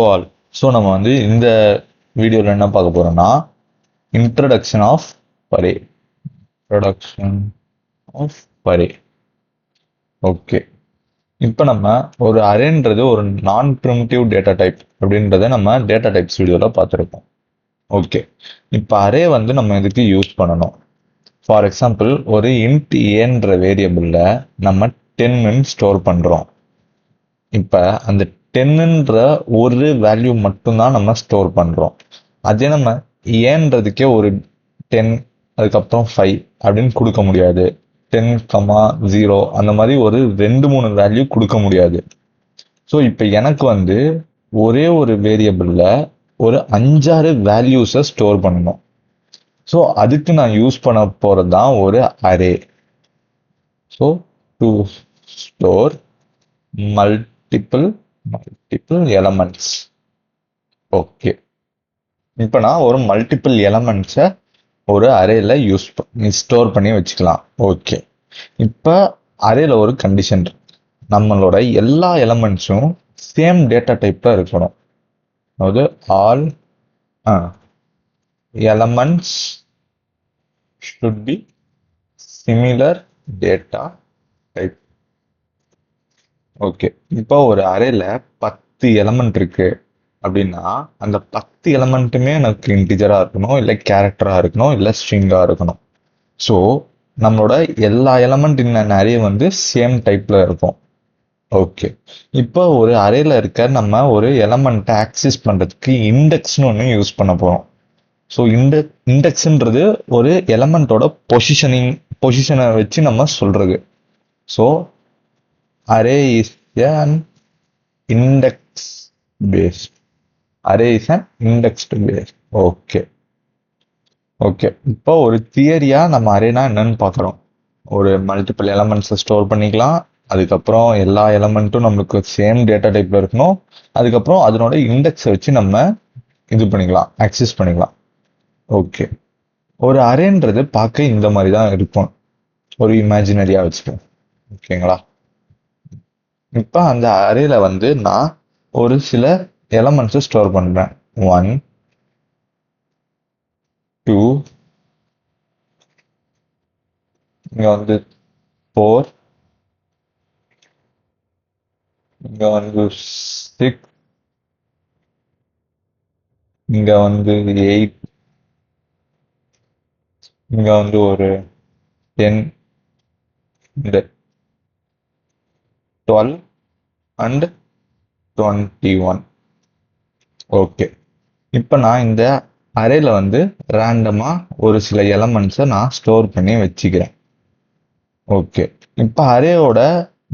All so நம்ம வந்து இந்த வீடியோவில் என்ன பார்க்க போறோம்னா introduction of array. Introduction of array. Okay, இப்போ நம்ம ஒரு அரேன்றது ஒரு நான் ப்ரிமிட்டிவ் டேட்டா டைப் அப்படின்றத நம்ம டேட்டா டைப்ஸ் வீடியோவில் பார்த்துருப்போம். ஓகே, இப்போ அரே வந்து நம்ம இதுக்கு யூஸ் பண்ணணும். ஃபார் எக்ஸாம்பிள், ஒரு இன்ட் ஏன்ற வேரியபிளில் நம்ம 10 ஸ்டோர் பண்ணுறோம். இப்போ அந்த 10ன்ற ஒரு வேல்யூ மட்டும்தான் நம்ம ஸ்டோர் பண்ணுறோம். அதே நம்ம ஏன்றதுக்கே ஒரு 10 அதுக்கப்புறம் 5 அப்படின்னு கொடுக்க முடியாது. 10,0 அந்த மாதிரி ஒரு 2-3 வேல்யூ கொடுக்க முடியாது. ஸோ இப்போ எனக்கு வந்து ஒரே ஒரு வேரியபிளில் ஒரு 5-6 வேல்யூஸை ஸ்டோர் பண்ணணும். ஸோ அதுக்கு நான் யூஸ் பண்ண போகிறது தான் ஒரு array. So to store multiple elements. Okay, இப்போ நான் ஒரு மல்டிபிள் எலமெண்ட்ஸை ஒரு அரேல ஸ்டோர் பண்ணி வச்சுக்கலாம். ஓகே, இப்போ அரேல ஒரு கண்டிஷன், நம்மளோட எல்லா எலமெண்ட்ஸும் சேம் டேட்டா டைப்ல இருக்கணும். அதாவது all elements should be similar data type. Okay, இப்போ ஒரு அரேல 10 எலமெண்ட் இருக்கு அப்படின்னா அந்த 10 எலமெண்ட்டுமே எனக்கு இன்டிஜரா இருக்கணும், இல்லை கேரக்டரா இருக்கணும், இல்லை ஸ்ட்ரிங்கா இருக்கணும். ஸோ நம்மளோட எல்லா எலமெண்ட் இன் அரே வந்து சேம் டைப்ல இருக்கும். ஓகே, இப்போ ஒரு அரேல இருக்க நம்ம ஒரு எலமெண்ட்டை ஆக்சஸ் பண்றதுக்கு இண்டெக்ஸ்னு ஒன்று யூஸ் பண்ண போறோம். ஸோ இண்டெக்ஸ்ன்றது ஒரு எலமெண்ட்டோட பொசிஷனை வச்சு நம்ம சொல்றது. So array is an index based. Array is an indexed based. Okay okay, இப்போ ஒரு தியரியா நம்ம அரேனா என்னன்னு பார்க்குறோம். ஒரு மல்டிபிள் எலமெண்ட்ஸை ஸ்டோர் பண்ணிக்கலாம். அதுக்கப்புறம் எல்லா எலமெண்ட்டும் நம்மளுக்கு சேம் டேட்டா டைப்ல இருக்கணும். அதுக்கப்புறம் அதனோட இண்டெக்ஸை வச்சு நம்ம இது பண்ணிக்கலாம், ஆக்சஸ் பண்ணிக்கலாம். ஓகே, ஒரு அரேன்றது பார்க்க இந்த மாதிரி தான் இருக்கும், ஒரு இமேஜினரியா வச்சுக்கோங்க. ஓகேங்களா? இப்போ அந்த அரேல வந்து நான் ஒரு சில எலமெண்ட்ஸை ஸ்டோர் பண்றேன். 1 2 இங்க வந்து 4 இங்க வந்து 6 இங்க வந்து 8 இங்க வந்து ஒரு 10 இந்த 12 அண்ட் 21. ஓகே, இப்போ நான் இந்த அரேல வந்து ரேண்டமா ஒரு சில எலமெண்ட்ஸை நான் ஸ்டோர் பண்ணி வச்சுக்கிறேன். ஓகே, இப்போ அரேயோட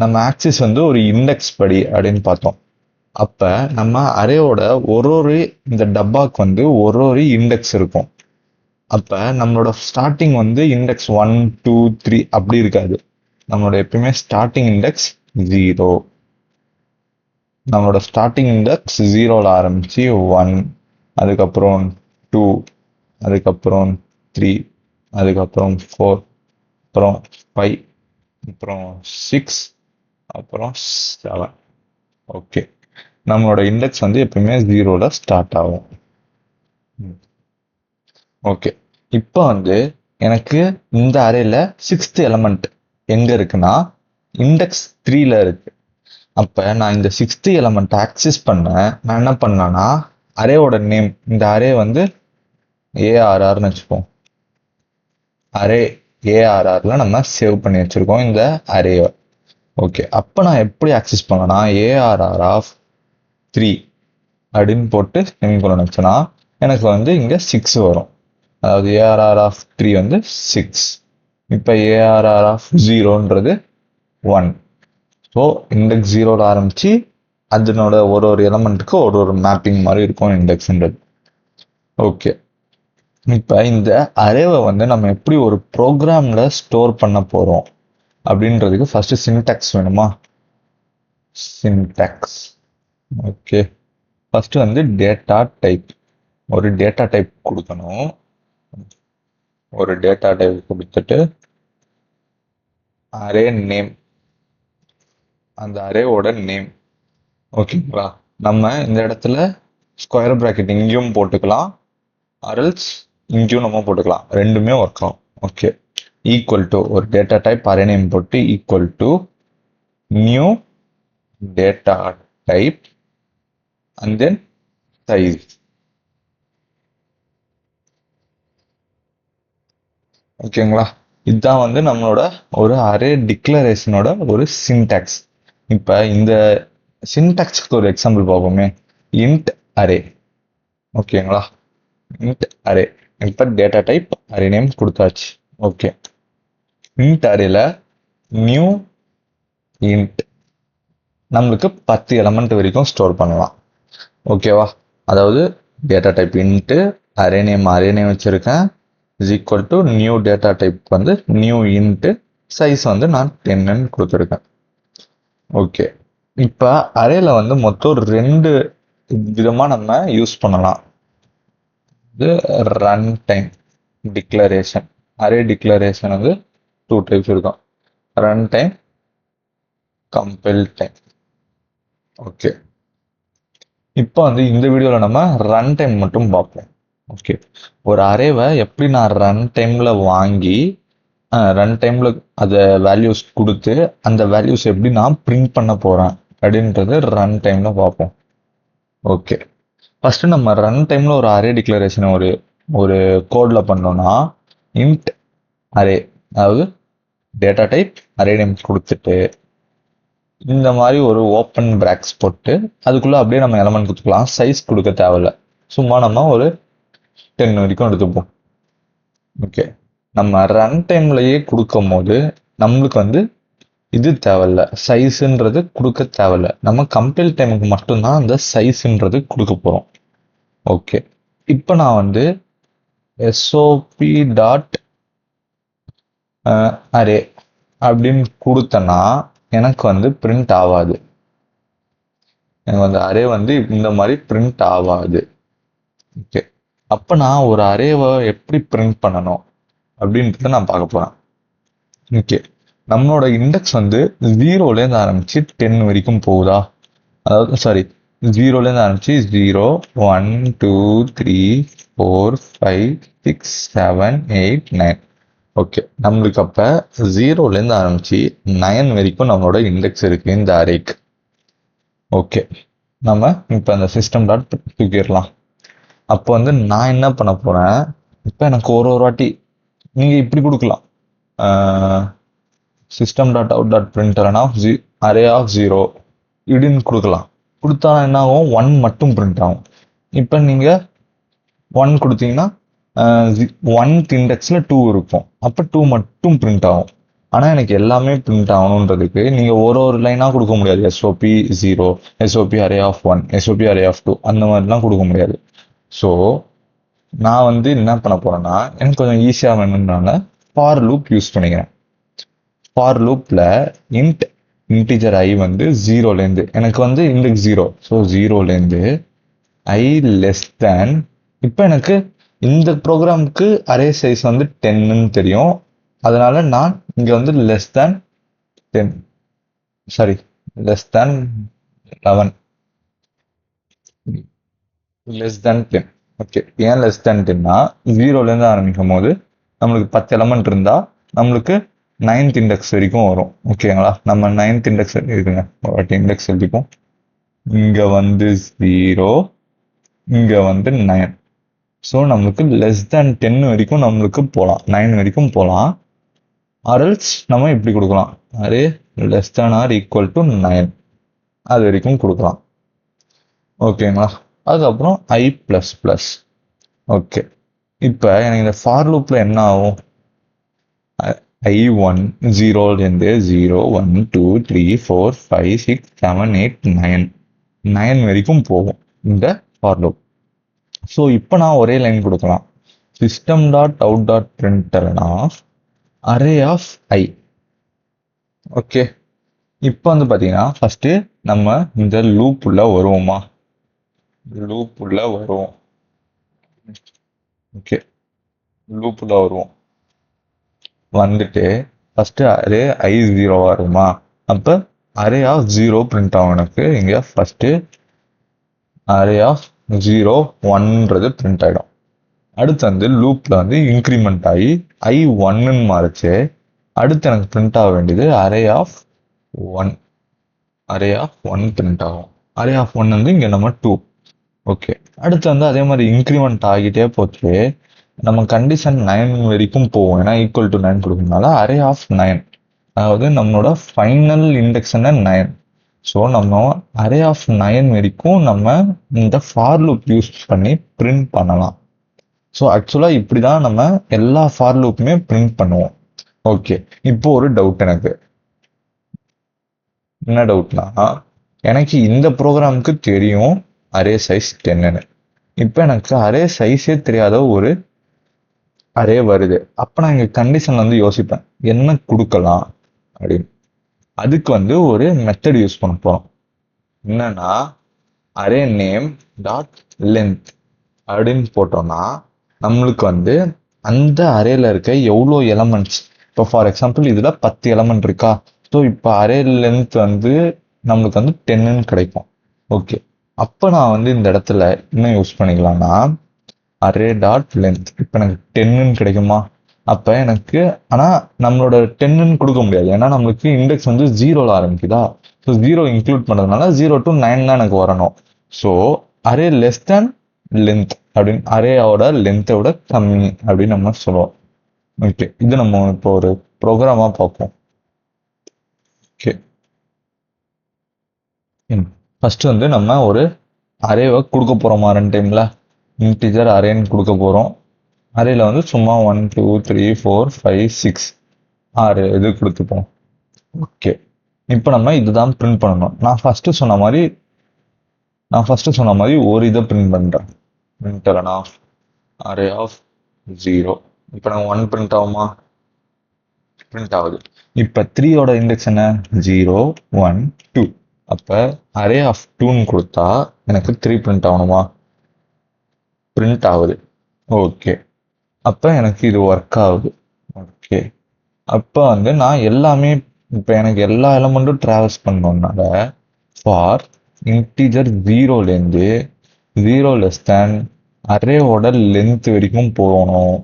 நம்ம ஆக்சிஸ் வந்து ஒரு இண்டெக்ஸ் படி அப்படின்னு பார்த்தோம். அப்ப நம்ம அரேயோட ஒரு இந்த டப்பாக்கு வந்து ஒரு இண்டெக்ஸ் இருக்கும். அப்ப நம்மளோட ஸ்டார்டிங் வந்து இண்டெக்ஸ் 1 2 3 அப்படி இருக்காது. நம்மளோட எப்பயுமே ஸ்டார்டிங் இண்டெக்ஸ் 0. நம்மளோட ஸ்டார்டிங் இண்டெக்ஸ் 0ல ஆரம்பிச்சு 1, அதுக்கப்புறம் 2, அதுக்கப்புறம் 3, அதுக்கப்புறம் 4, அப்புறம் 5, அப்புறம் 6, அப்புறம் 7. ஓகே, நம்மளோட இண்டெக்ஸ் வந்து எப்பயுமே 0ல ஸ்டார்ட் ஆகும். ஓகே, இப்போ வந்து எனக்கு இந்த அரேல 6th எலமெண்ட் எங்க இருக்குன்னா இண்டெக்ஸ் 3ல இருக்கு. அப்ப நான் இந்த 6th எலமெண்ட் ஆக்சஸ் பண்ண நான் என்ன பண்ணேன்னா அரேவோட நேம், இந்த அரே வந்து ஏஆர்ஆர்னு வச்சுப்போம். அரே ஏஆர்ஆர்ல நம்ம சேவ் பண்ணி வச்சிருக்கோம் இந்த அரேவை. ஓகே, அப்ப நான் எப்படி ஆக்சஸ் பண்ணேன்னா ஏஆர்ஆர் ஆஃப் 3 அப்படின்னு போட்டு செமிகோலன் வச்சேன்னா எனக்கு வந்து இங்க 6 வரும். அதாவது ஏஆர்ஆர் ஆஃப் 3 வந்து 6. இப்போ ஏஆர்ஆர் ஆஃப் 0ன்றது 1. ஸோ இண்டெக்ஸ் 0ல ஆரம்பிச்சு அதனோட ஒரு எலமெண்ட்டுக்கு ஒரு மேப்பிங் மாதிரி இருக்கும் இண்டெக்ஸ்ன்றது. ஓகே, இப்போ இந்த அரேவை வந்து நம்ம எப்படி ஒரு ப்ரோக்ராம்ல ஸ்டோர் பண்ண போறோம் அப்படின்றதுக்கு ஃபர்ஸ்ட் சின்டாக்ஸ் வேணுமா? சின்டாக்ஸ். ஓகே, ஃபர்ஸ்ட் வந்து டேட்டா டைப். ஒரு டேட்டா டைப் கொடுக்கணும். ஒரு டேட்டா டைப் கொடுத்துட்டு அரே நேம் அந்த அரேவோட நேம். ஓகேங்களா? நம்ம இந்த இடத்துல ஸ்கொயர் பிராக்கெட் இங்கேயும் போட்டுக்கலாம், அரல்ஸ் இங்கேயும் நம்ம போட்டுக்கலாம், ரெண்டுமே ஒர்க் ஆகும். ஓகே, ஈக்குவல் டு ஒரு டேட்டா டைப் அரே நேம் போட்டு equal to new data type and then size. ஓகேங்களா? இதுதான் வந்து நம்மளோட ஒரு அரே டிக்ளரேஷனோட ஒரு சின்டாக்ஸ். இப்போ இந்த சின்டாக்ஸ்க்கு ஒரு எக்ஸாம்பிள் பார்ப்போமே. Int array. ஓகேங்களா? Int array. இப்போ டேட்டா டைப் அரே நேம் கொடுத்தாச்சு. ஓகே, இன்ட் அரேல நியூ இன்ட் நம்மளுக்கு 10 எலமெண்ட் வரைக்கும் ஸ்டோர் பண்ணலாம். ஓகேவா? அதாவது data type int array name வச்சிருக்கேன் is equal to new data type வந்து நியூ இன்ட்டு சைஸ் வந்து நான் 10ன்னு கொடுத்துருக்கேன். ஓகே, இப்போ அரேல வந்து மொத்தம் 2 விதமாக நம்ம யூஸ் பண்ணலாம். இது run time declaration. Array declaration வந்து 2 டைப்ஸ் இருக்கும். Run time, compile time. Okay, இப்போ வந்து இந்த வீடியோவில் நம்ம ரன் டைம் மட்டும் பார்ப்போம். ஓகே, ஒரு அரேவை எப்படி நான் ரன் டைமில் வாங்கி ரன் டைமில் அதை வேல்யூஸ் கொடுத்து அந்த வேல்யூஸ் எப்படி நான் பிரிண்ட் பண்ண போகிறேன் அப்படின்றது ரன் டைமில் பார்ப்போம். ஓகே, ஃபஸ்ட்டு நம்ம ரன் டைமில் ஒரு அரே டிக்ளரேஷன் ஒரு ஒரு கோடில் பண்ணோன்னா இன்ட் அரே, அதாவது டேட்டா டைப் அரே நேம் கொடுத்துட்டு இந்த மாதிரி ஒரு ஓப்பன் பிராக்ஸ் போட்டு அதுக்குள்ளே அப்படியே நம்ம எலமெண்ட் கொடுத்துக்கலாம். சைஸ் கொடுக்க தேவையில்ல, சும்மா நம்ம ஒரு 10 வரைக்கும் எடுத்துப்போம். ஓகே, நம்ம ரன் டைம்லயே கொடுக்கும் போது நம்மளுக்கு வந்து இது தேவையில்ல, சைஸ்ன்றது கொடுக்க தேவையில்ல. நம்ம கம்பைல் டைமுக்கு மட்டும்தான் அந்த சைஸ்ன்றது கொடுக்க போகிறோம். ஓகே, இப்போ நான் வந்து எஸ்ஓபி டாட் அரே அப்படின்னு கொடுத்தேன்னா எனக்கு வந்து பிரிண்ட் ஆகாது. எனக்கு வந்து அரே வந்து இந்த மாதிரி பிரிண்ட் ஆகாது. ஓகே, அப்போ நான் ஒரு அரேவை எப்படி பிரிண்ட் பண்ணணும் அப்படின்றத நான் பார்க்க போகிறேன். ஓகே, நம்மளோட இண்டெக்ஸ் வந்து 0லேருந்து ஆரம்பிச்சு 10 வரைக்கும் போகுதா? அதாவது சாரி, 0லேருந்து ஆரம்பிச்சு 0, 1, 2, 3, 4, 5, 6, 7, 8, 9. ஓகே, நம்மளுக்கு அப்போ 0லேருந்து ஆரம்பிச்சு 9 வரைக்கும் நம்மளோட இண்டெக்ஸ் இருக்கு இந்த அரேக்கு. ஓகே, நம்ம இப்போ அந்த சிஸ்டம் டாட் தூக்கிடலாம். அப்போ வந்து நான் என்ன பண்ண போகிறேன், இப்போ எனக்கு ஒரு வாட்டி நீங்கள் இப்படி கொடுக்கலாம். System dot out dot printer of array of 0 இப்படின்னு கொடுக்கலாம். கொடுத்தா என்ன ஆகும், 1 மட்டும் பிரிண்ட் ஆகும். இப்போ நீங்கள் 1 கொடுத்தீங்கன்னா 1th இண்டெக்ஸில் 2 இருக்கும், அப்போ 2 மட்டும் பிரிண்ட் ஆகும். ஆனால் எனக்கு எல்லாமே பிரிண்ட் ஆகணுன்றதுக்கு நீங்கள் ஒரு லைனாக கொடுக்க முடியாது. SOP 0, SOP array of 1, SOP array of 2 அந்த மாதிரிலாம் கொடுக்க முடியாது. ஸோ நான் வந்து என்ன பண்ண போகிறேன்னா, எனக்கு கொஞ்சம் ஈஸியாக வேணும்னால ஃபார் லூப் யூஸ் பண்ணிக்கிறேன். ஃபார் லூப்பில் இன்டிஜர் ஐ வந்து 0லேருந்து எனக்கு வந்து இண்டெக்ஸ் 0, ஸோ 0லேருந்து ஐ லெஸ் தேன், இப்போ எனக்கு இந்த ப்ரோக்ராமுக்கு அரே சைஸ் வந்து 10ன்னு தெரியும். அதனால நான் இங்கே வந்து less than 10, sorry less than 11, less than 10. Okay, ஏன் லெஸ் தேன் 10னா 0லேருந்து ஆரம்பிக்கும் போது நம்மளுக்கு 10 எலமெண்ட் இருந்தால் நம்மளுக்கு 9th இண்டெக்ஸ் வரைக்கும் வரும். ஓகேங்களா? நம்ம 9th இண்டெக்ஸ் இருக்குங்க, ஒரு இண்டெக்ஸ் எழுதிப்போம். இங்கே வந்து 0, இங்கே வந்து 9. ஸோ நம்மளுக்கு லெஸ் தேன் 10 வரைக்கும் நம்மளுக்கு போகலாம், 9 வரைக்கும் போகலாம். ஆர்எல்ஸ் நம்ம இப்படி கொடுக்கலாம், array less than or equal to 9 அது வரைக்கும் கொடுக்கலாம். ஓகேங்களா? அதுக்கப்புறம் ஐ ப்ளஸ் ப்ளஸ். ஓகே, இப்போ எனக்கு இந்த ஃபார் லூப்பில் என்ன ஆகும், I1 0லேருந்து 0, 1, 2, 3, 4, 5, 6, 7, 8, 9 வரைக்கும் போகும் இந்த ஃபார் லூப். ஸோ இப்போ நான் ஒரே லைன் கொடுக்கலாம், system dot out dot printer of array of I. Okay, இப்போ வந்து பார்த்தீங்கன்னா ஃபஸ்ட்டு நம்ம இந்த லூப் உள்ள வருவோமா, லூப் உள்ள வருவோம். ஓகே, லூப் உள்ள வருவோம், வந்துட்டு ஃபஸ்ட்டு அரே I0 வருமா, அப்போ அரே ஆஃப் 0 பிரிண்ட் ஆகும் எனக்கு இங்கே ஃபஸ்ட்டு அரே ஆஃப் 0 1ன்றது பிரிண்ட் ஆகிடும். அடுத்து வந்து லூப்பில் வந்து இன்க்ரிமெண்ட் ஆகி ஐ ஒன்னுன்னு மாறிச்சு. அடுத்து எனக்கு பிரிண்ட் ஆக வேண்டியது array of 1. Array of 1 print ஆகும். அரே ஆஃப் 1 வந்து இங்கே நம்ம 2. ஓகே, அடுத்து வந்து அதே மாதிரி இன்க்ரிமெண்ட் ஆகிட்டே போச்சு. நம்ம கண்டிஷன் 9 வரைக்கும் போவோம், ஏன்னா ஈக்குவல் டு 9 கொடுக்கறதுனால அரே ஆஃப் 9, அதாவது நம்மளோட ஃபைனல் இண்டெக்ஷனை 9. ஸோ நம்ம அரே ஆஃப் 9 வரைக்கும் நம்ம இந்த ஃபார் லூப் யூஸ் பண்ணி பிரிண்ட் பண்ணலாம். ஸோ ஆக்சுவலாக இப்படி தான் நம்ம எல்லா ஃபார் லூப்புமே பிரிண்ட் பண்ணுவோம். ஓகே, இப்போ ஒரு டவுட் எனக்கு. என்ன டவுட்னா, எனக்கு இந்த ப்ரோக்ராமுக்கு தெரியும் அரே சைஸ் 10ன்னு. இப்போ எனக்கு அரே சைஸே தெரியாத ஒரு அரே வருது. அப்போ நான் இங்கே கண்டிஷன் வந்து யோசிப்பேன் என்ன கொடுக்கலாம் அப்படின்னு. அதுக்கு வந்து ஒரு மெத்தட் யூஸ் பண்ண போகிறோம். என்னன்னா அரே நேம் டாட் லென்த் அப்படின்னு போட்டோம்னா நம்மளுக்கு வந்து அந்த அரேல இருக்க எவ்வளோ எலமெண்ட்ஸ், இப்போ ஃபார் எக்ஸாம்பிள் இதில் 10 எலமெண்ட் இருக்கா, ஸோ இப்போ அரே லென்த் வந்து நம்மளுக்கு வந்து 10ன்னு கிடைக்கும். ஓகே, அப்போ நான் வந்து இந்த இடத்துல என்ன யூஸ் பண்ணிக்கலாம்னா அரே டாட் லென்த். இப்போ எனக்கு 10ன்னு கிடைக்குமா? அப்போ எனக்கு ஆனால் நம்மளோட 10ன்னு கொடுக்க முடியாது, ஏன்னா நம்மளுக்கு இண்டெக்ஸ் வந்து 0ல ஆரம்பிக்குதா. ஸோ 0 இன்க்ளூட் பண்ணுறதுனால 0 to 9 தான் எனக்கு வரணும். So array less than length அப்படின்னு, அரேயோட லென்த்தை விட கம்மி அப்படின்னு நம்ம சொல்லுவோம். ஓகே, இது நம்ம இப்போ ஒரு ப்ரோக்ராமாக பார்ப்போம். ஓகே, ஃபர்ஸ்ட் வந்து நம்ம ஒரு அரேவை கொடுக்க போகிறோமா ரன் டைமில் இன்டிஜர் அரேன்னு கொடுக்க போகிறோம். அரேல வந்து சும்மா 1 2 3 4 5 6 6 இது கொடுத்துப்போம். ஓகே, இப்போ நம்ம இதுதான் பிரிண்ட் பண்ணணும். நான் ஃபர்ஸ்ட் சொன்ன மாதிரி ஒரு இதை பிரிண்ட் பண்ணுறேன். Printer of array of 0. இப்போ நம்ம 1 பிரிண்ட் ஆகுமா? பிரிண்ட் ஆகுது. இப்போ 3யோட இண்டெக்ஸ் என்ன? 0 1 2. அப்போ அரே ஆஃப் 2ன்னு கொடுத்தா எனக்கு 3 பிரிண்ட் ஆகணுமா? பிரிண்ட் ஆகுது. ஓகே, அப்போ எனக்கு இது ஒர்க் ஆகுது. ஓகே, அப்போ வந்து நான் எல்லாமே இப்போ எனக்கு எல்லா எலமெண்ட்டும் ட்ராவல்ஸ் பண்ணோம்னால ஃபார் இன்டீஜர் 0லேருந்து 0 லெஸ் தேன் அரேவோட லென்த் வரைக்கும் போகணும்.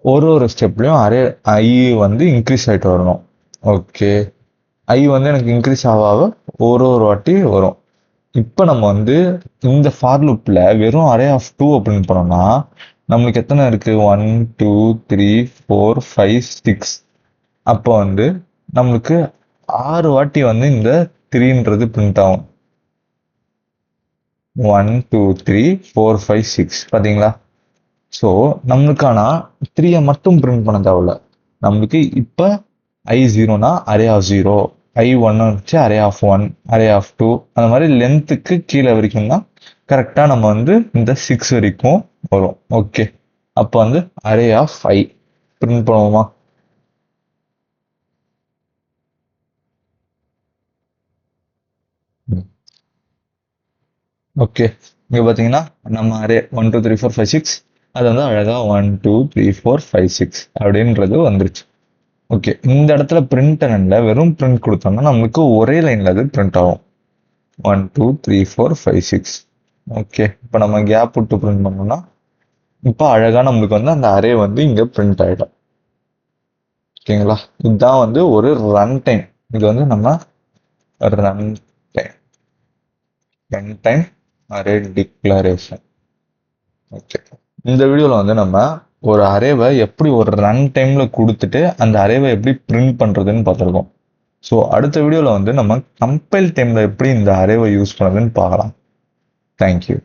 ஒரு ஸ்டெப்லையும் அரே ஐ வந்து இன்க்ரீஸ் ஆகிட்டு வரணும். ஓகே, ஐ வந்து எனக்கு இன்க்ரீஸ் ஆக ஒரு வாட்டி வரும். இப்போ நம்ம வந்து இந்த ஃபார் லூப்பில் வெறும் அரே ஆஃப் 2 பிரிண்ட் பண்ணோம்னா நம்மளுக்கு எத்தனை இருக்குது? 1 2 3 4 5 6. அப்போ வந்து நம்மளுக்கு 6 வாட்டி வந்து இந்த 3ன்றது பிரிண்ட் ஆகும். 1 2 3 4 5 6 பார்த்தீங்களா? ஸோ நம்மளுக்கான 3 மட்டும் பிரிண்ட் பண்ண தேவையில்ல. நம்மளுக்கு இப்போ I0னா அரே ஆஃப் 0, I1 வச்சு அரே ஆஃப் 1, அரே ஆஃப் 2, அந்த மாதிரி லென்த்துக்கு கீழே வரைக்கும்னா கரெக்டாக நம்ம வந்து இந்த 6 வரைக்கும் வரும். ஓகே, அப்போ வந்து அரே ஆஃப் I பிரிண்ட் பண்ணுவோமா? ஓகே, இங்கே பார்த்தீங்கன்னா நம்ம அரே 1 2 3 4 5 6 அது வந்து அழகாக 1 2 3 4 5 6 அப்படின்றது வந்துருச்சு. ஓகே, இந்த இடத்துல பிரிண்ட் வெறும் பிரிண்ட் கொடுத்தோம்னா நம்மளுக்கு ஒரே லைனில் அது பிரிண்ட் ஆகும். 1 2 3 4 5 6. ஓகே, இப்போ நம்ம கேப் விட்டு பிரிண்ட் பண்ணோம்னா இப்போ அழகாக நம்மளுக்கு வந்து அந்த அரே வந்து இங்கே பிரிண்ட் ஆகிடும். ஓகேங்களா? இதுதான் வந்து ஒரு ரன் டைம். இது வந்து நம்ம run time array declaration. Okay, இந்த வீடியோவில் வந்து நம்ம ஒரு அரேவை எப்படி ஒரு ரன் டைமில் கொடுத்துட்டு அந்த அரேவை எப்படி பிரிண்ட் பண்ணுறதுன்னு பார்த்துருக்கோம். ஸோ அடுத்த வீடியோவில் வந்து நம்ம கம்பைல் டைமில் எப்படி இந்த அரேவை யூஸ் பண்ணுறதுன்னு பார்க்கலாம். தேங்க்யூ.